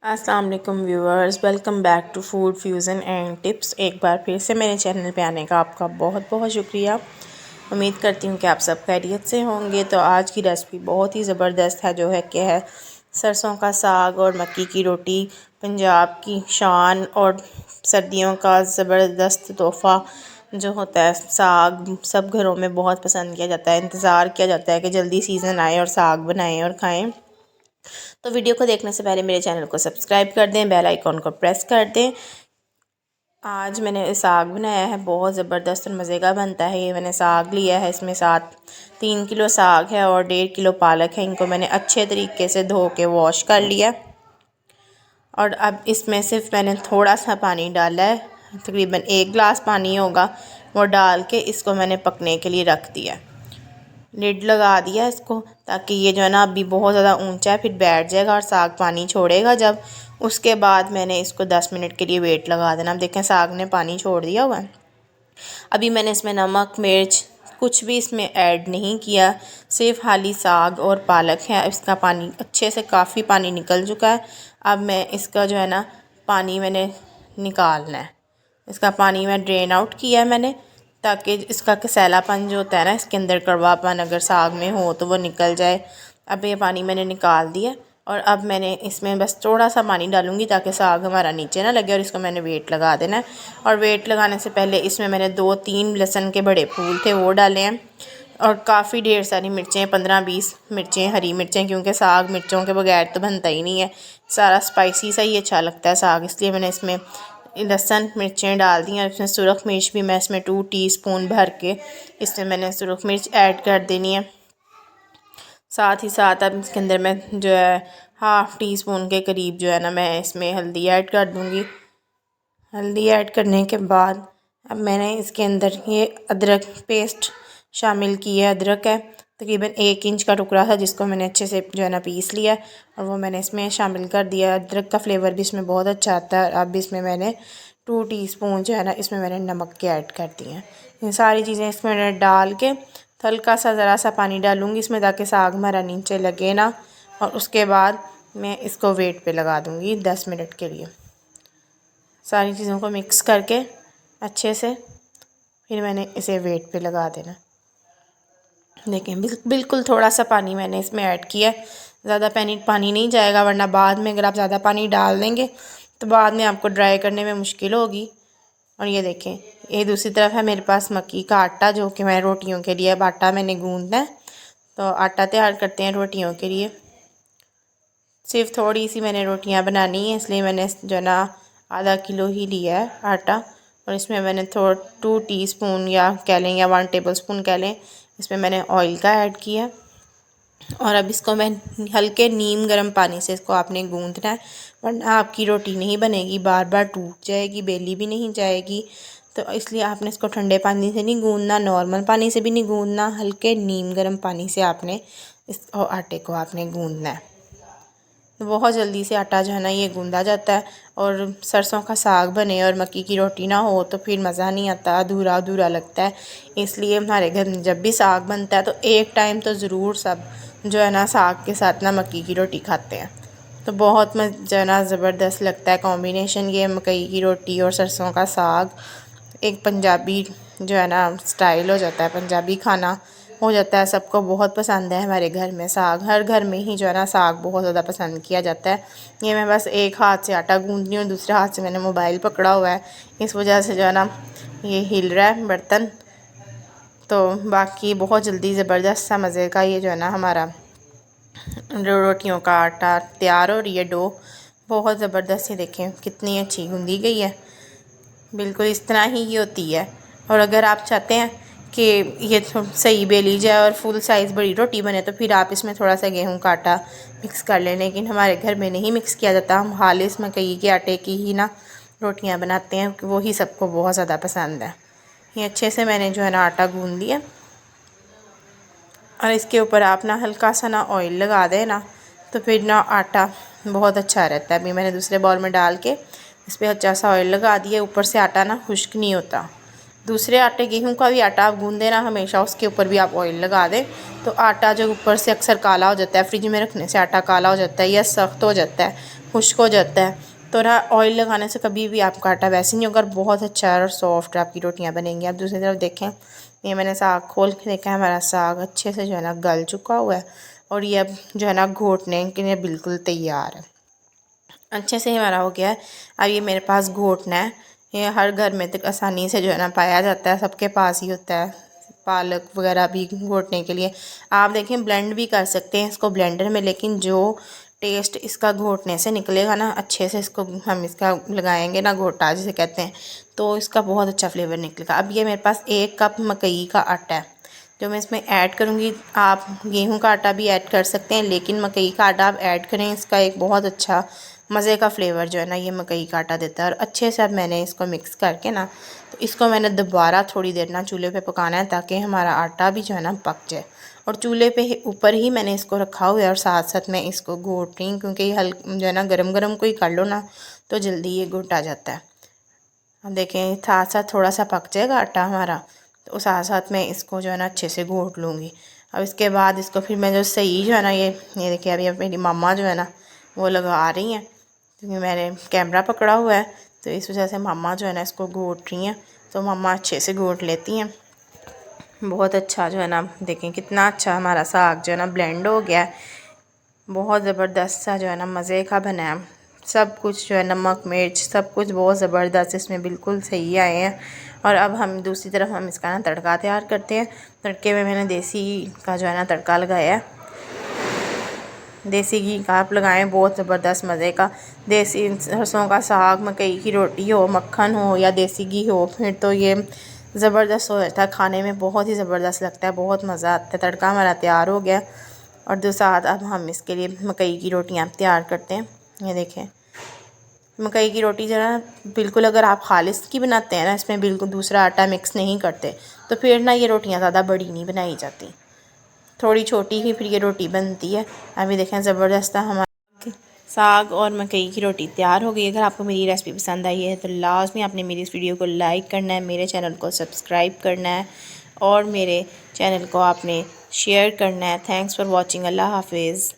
अस्सलाम वालेकुम viewers, welcome back to Food Fusion and tips. एक बार फिर से मेरे चैनल पे आने का आपका बहुत बहुत शुक्रिया। उम्मीद करती हूँ कि आप सब खैरियत से होंगे। तो आज की रेसिपी बहुत ही ज़बरदस्त है, जो है कि है सरसों का साग और मक्की की रोटी। पंजाब की शान और सर्दियों का ज़बरदस्त तोहफ़ा जो होता है साग, सब घरों में बहुत पसंद किया जाता है। इंतज़ार किया जाता है कि जल्दी सीज़न आए और साग बनाएं और खाएं। तो वीडियो को देखने से पहले मेरे चैनल को सब्सक्राइब कर दें, बेल आइकॉन को प्रेस कर दें। आज मैंने साग बनाया है, बहुत ज़बरदस्त और मज़े का बनता है। ये मैंने साग लिया है, इसमें 3 किलो साग है और 1.5 किलो पालक है। इनको मैंने अच्छे तरीके से धो के वॉश कर लिया और अब इसमें सिर्फ मैंने थोड़ा सा पानी डाला है, तकरीबन 1 गिलास पानी होगा। वो डाल के इसको मैंने पकने के लिए रख दिया, लिड लगा दिया इसको, ताकि ये जो है ना अभी बहुत ज़्यादा ऊंचा है, फिर बैठ जाएगा और साग पानी छोड़ेगा जब। उसके बाद मैंने इसको 10 मिनट के लिए वेट लगा देना। अब देखें साग ने पानी छोड़ दिया हुआ है। अभी मैंने इसमें नमक मिर्च कुछ भी इसमें ऐड नहीं किया, सिर्फ खाली साग और पालक है। इसका पानी अच्छे से काफ़ी पानी निकल चुका है। अब मैं इसका जो है ना पानी मैंने निकालना है। इसका पानी मैं ड्रेन आउट किया है मैंने, ताकि इसका कसैलापन जो होता है ना, इसके अंदर कड़वापन अगर साग में हो तो वो निकल जाए। अब ये पानी मैंने निकाल दिया और अब मैंने इसमें बस थोड़ा सा पानी डालूंगी ताकि साग हमारा नीचे ना लगे। और इसको मैंने वेट लगा देना है। और वेट लगाने से पहले इसमें मैंने 2-3 लहसुन के बड़े फूल थे वो डाले हैं और काफ़ी ढेर सारी मिर्चें, 15-20 मिर्चें, हरी मिर्चें, क्योंकि साग मिर्चों के बगैर तो बनता ही नहीं है। सारा स्पाइसी सा ही अच्छा लगता है साग, इसलिए मैंने इसमें लहसुन मिर्चें डाल दी। और इसमें सुरख मिर्च भी मैं इसमें 2 टीस्पून भर के इसमें मैंने सुरख मिर्च ऐड कर देनी है। साथ ही साथ अब इसके अंदर मैं जो है 1/2 टीस्पून के करीब जो है ना मैं इसमें हल्दी ऐड कर दूँगी। हल्दी ऐड करने के बाद अब मैंने इसके अंदर ये अदरक पेस्ट शामिल की है। अदरक है तकरीबन 1 इंच का टुकड़ा था, जिसको मैंने अच्छे से जो है ना पीस लिया और वो मैंने इसमें शामिल कर दिया। अदरक का फ्लेवर भी इसमें बहुत अच्छा आता है। अब इसमें मैंने 2 टीस्पून जो है ना इसमें मैंने नमक के ऐड कर दिए हैं। ये सारी चीज़ें इसमें मैंने डाल के हल्का सा ज़रा सा पानी डालूँगी इसमें, ताकि साग हमारा नीचे लगे ना। और उसके बाद मैं इसको वेट पे लगा दूँगी 10 मिनट के लिए। सारी चीज़ों को मिक्स करके अच्छे से फिर मैंने इसे वेट पे लगा देना। देखें बिल्कुल थोड़ा सा पानी मैंने इसमें ऐड किया है, ज़्यादा पानी नहीं जाएगा, वरना बाद में अगर आप ज़्यादा पानी डाल देंगे तो बाद में आपको ड्राई करने में मुश्किल होगी। और ये देखें, ये दूसरी तरफ है मेरे पास मक्की का आटा, जो कि मैं रोटियों के लिए, अब आटा मैंने गूंदना है। तो आटा तैयार करते हैं रोटियों के लिए। सिर्फ थोड़ी सी मैंने रोटियां बनानी है, इसलिए मैंने जो है ना आधा किलो ही लिया है आटा। और इसमें मैंने 2 टीस्पून या कह लें या 1 टेबलस्पून कह लें, इसमें मैंने ऑयल का ऐड किया। और अब इसको मैं हल्के नीम गर्म पानी से इसको आपने गूंदना है, वरना आपकी रोटी नहीं बनेगी, बार बार टूट जाएगी, बेली भी नहीं जाएगी। तो इसलिए आपने इसको ठंडे पानी से नहीं गूंदना, नॉर्मल पानी से भी नहीं गूंदना, हल्के नीम गर्म पानी से आपने इस आटे को आपने गूंदना है। तो बहुत जल्दी से आटा जो है ना ये गूंदा जाता है। और सरसों का साग बने और मक्की की रोटी ना हो तो फिर मज़ा नहीं आता, अधूरा अधूरा लगता है। इसलिए हमारे घर में जब भी साग बनता है तो एक टाइम तो ज़रूर सब जो है ना साग के साथ ना मक्की की रोटी खाते हैं। तो बहुत जो है ना ज़बरदस्त लगता है कॉम्बिनेशन, ये मकई की रोटी और सरसों का साग। एक पंजाबी जो है ना स्टाइल हो जाता है, पंजाबी खाना हो जाता है। सबको बहुत पसंद है हमारे घर में साग, हर घर में ही जो है ना साग बहुत ज़्यादा पसंद किया जाता है। ये मैं बस एक हाथ से आटा गूंद रही हूँ, दूसरे हाथ से मैंने मोबाइल पकड़ा हुआ है, इस वजह से जो है ना ये हिल रहा है बर्तन। तो बाकी बहुत जल्दी ज़बरदस्त सा मज़े का ये जो है ना हमारा रोटियों का आटा तैयार हो रही है। डो बहुत ज़बरदस्त, ही देखें कितनी अच्छी गूंदी गई है, बिल्कुल इस तरह ही ये होती है। और अगर आप चाहते हैं कि ये सही बेली जाए और फुल साइज़ बड़ी रोटी बने तो फिर आप इसमें थोड़ा सा गेहूं का आटा मिक्स कर लें, लेकिन हमारे घर में नहीं मिक्स किया जाता। हम खालिस मकई के आटे की ही ना रोटियां बनाते हैं, वो ही सबको बहुत ज़्यादा पसंद है। ये अच्छे से मैंने जो है ना आटा गूंद लिया और इसके ऊपर आप ना हल्का सा ना ऑयल लगा दें ना, तो फिर ना आटा बहुत अच्छा रहता है। अभी मैंने दूसरे बाउल में डाल के इस पर अच्छा सा ऑयल लगा दिया, ऊपर से आटा ना खुश्क नहीं होता। दूसरे आटे गेहूं का भी आटा आप गूंदे ना हमेशा उसके ऊपर भी आप ऑयल लगा दें, तो आटा जो ऊपर से अक्सर काला हो जाता है, फ्रिज में रखने से आटा काला हो जाता है या सख्त हो जाता है, खुश्क हो जाता है। तो ना ऑयल लगाने से कभी भी आपका आटा वैसे नहीं होगा, बहुत अच्छा और सॉफ्ट आपकी रोटियां बनेंगी। अब दूसरी तरफ देखें, ये मैंने साग खोल के देखा है, हमारा साग अच्छे से जो है ना गल चुका हुआ है और ये अब जो है ना घोटने के लिए बिल्कुल तैयार है। अच्छे से हमारा हो गया है। अब ये मेरे पास घोटना है। ये हर घर में तक आसानी से जो है ना पाया जाता है, सबके पास ही होता है पालक वगैरह भी घोटने के लिए। आप देखें ब्लेंड भी कर सकते हैं इसको ब्लेंडर में, लेकिन जो टेस्ट इसका घोटने से निकलेगा ना, अच्छे से इसको हम इसका लगाएंगे ना घोटा जिसे कहते हैं, तो इसका बहुत अच्छा फ्लेवर निकलेगा। अब ये मेरे पास 1 कप मकई का आटा है जो मैं इसमें ऐड करूँगी। आप गेहूं का आटा भी ऐड कर सकते हैं, लेकिन मकई का आटा आप ऐड करें, इसका एक बहुत अच्छा मज़े का फ्लेवर जो है ना ये मकई का आटा देता है। और अच्छे से अब मैंने इसको मिक्स करके ना, तो इसको मैंने दोबारा थोड़ी देर ना चूल्हे पे पकाना है ताकि हमारा आटा भी जो है ना पक जाए। और चूल्हे पे ऊपर ही मैंने इसको रखा हुआ है और साथ साथ मैं इसको घोट रही हूँ, क्योंकि ये हल्का जो है ना गरम गरम को ही कर लो ना तो जल्दी ये घुट आ जाता है। अब देखें साथ साथ थोड़ा सा पक जाएगा आटा हमारा, तो साथ साथ मैं इसको जो है ना अच्छे से घोट लूँगी। अब इसके बाद इसको फिर मैं जो सही जो है ना ये देखिए अभी मेरी मम्मा जो है ना वो लगा रही हैं, क्योंकि मैंने कैमरा पकड़ा हुआ है तो इस वजह से मम्मा जो है ना इसको घोट रही हैं। तो मम्मा अच्छे से घोट लेती हैं। बहुत अच्छा जो है ना, देखें कितना अच्छा हमारा साग जो है ना ब्लेंड हो गया है। बहुत ज़बरदस्त सा जो है ना मज़े का बना है। सब कुछ जो है नमक मिर्च सब कुछ बहुत ज़बरदस्त इसमें बिल्कुल सही आए हैं। और अब हम दूसरी तरफ हम इसका ना तड़का तैयार करते हैं। तड़के में मैंने देसी का जो है ना तड़का लगाया है। देसी घी का आप लगाएं, बहुत ज़बरदस्त मज़े का। देसी सरसों का साग, मकई की रोटी हो, मक्खन हो या देसी घी हो, फिर तो ये ज़बरदस्त हो जाता है खाने में, बहुत ही ज़बरदस्त लगता है, बहुत मज़ा आता है। तड़का हमारा तैयार हो गया और दूसरा अब हम इसके लिए मकई की रोटियाँ तैयार करते हैं। ये देखें मकई की रोटी जो है बिल्कुल, अगर आप खालिस की बनाते हैं ना, इसमें बिल्कुल दूसरा आटा मिक्स नहीं करते, तो फिर ना ये रोटियाँ ज़्यादा बड़ी नहीं बनाई जाती, थोड़ी छोटी ही फिर ये रोटी बनती है। अभी देखें ज़बरदस्त हमारा साग और मकई की रोटी तैयार हो गई। अगर आपको मेरी रेसिपी पसंद आई है तो लाजमी आपने मेरी इस वीडियो को लाइक करना है, मेरे चैनल को सब्सक्राइब करना है और मेरे चैनल को आपने शेयर करना है। Thanks for watching. अल्लाह हाफिज़।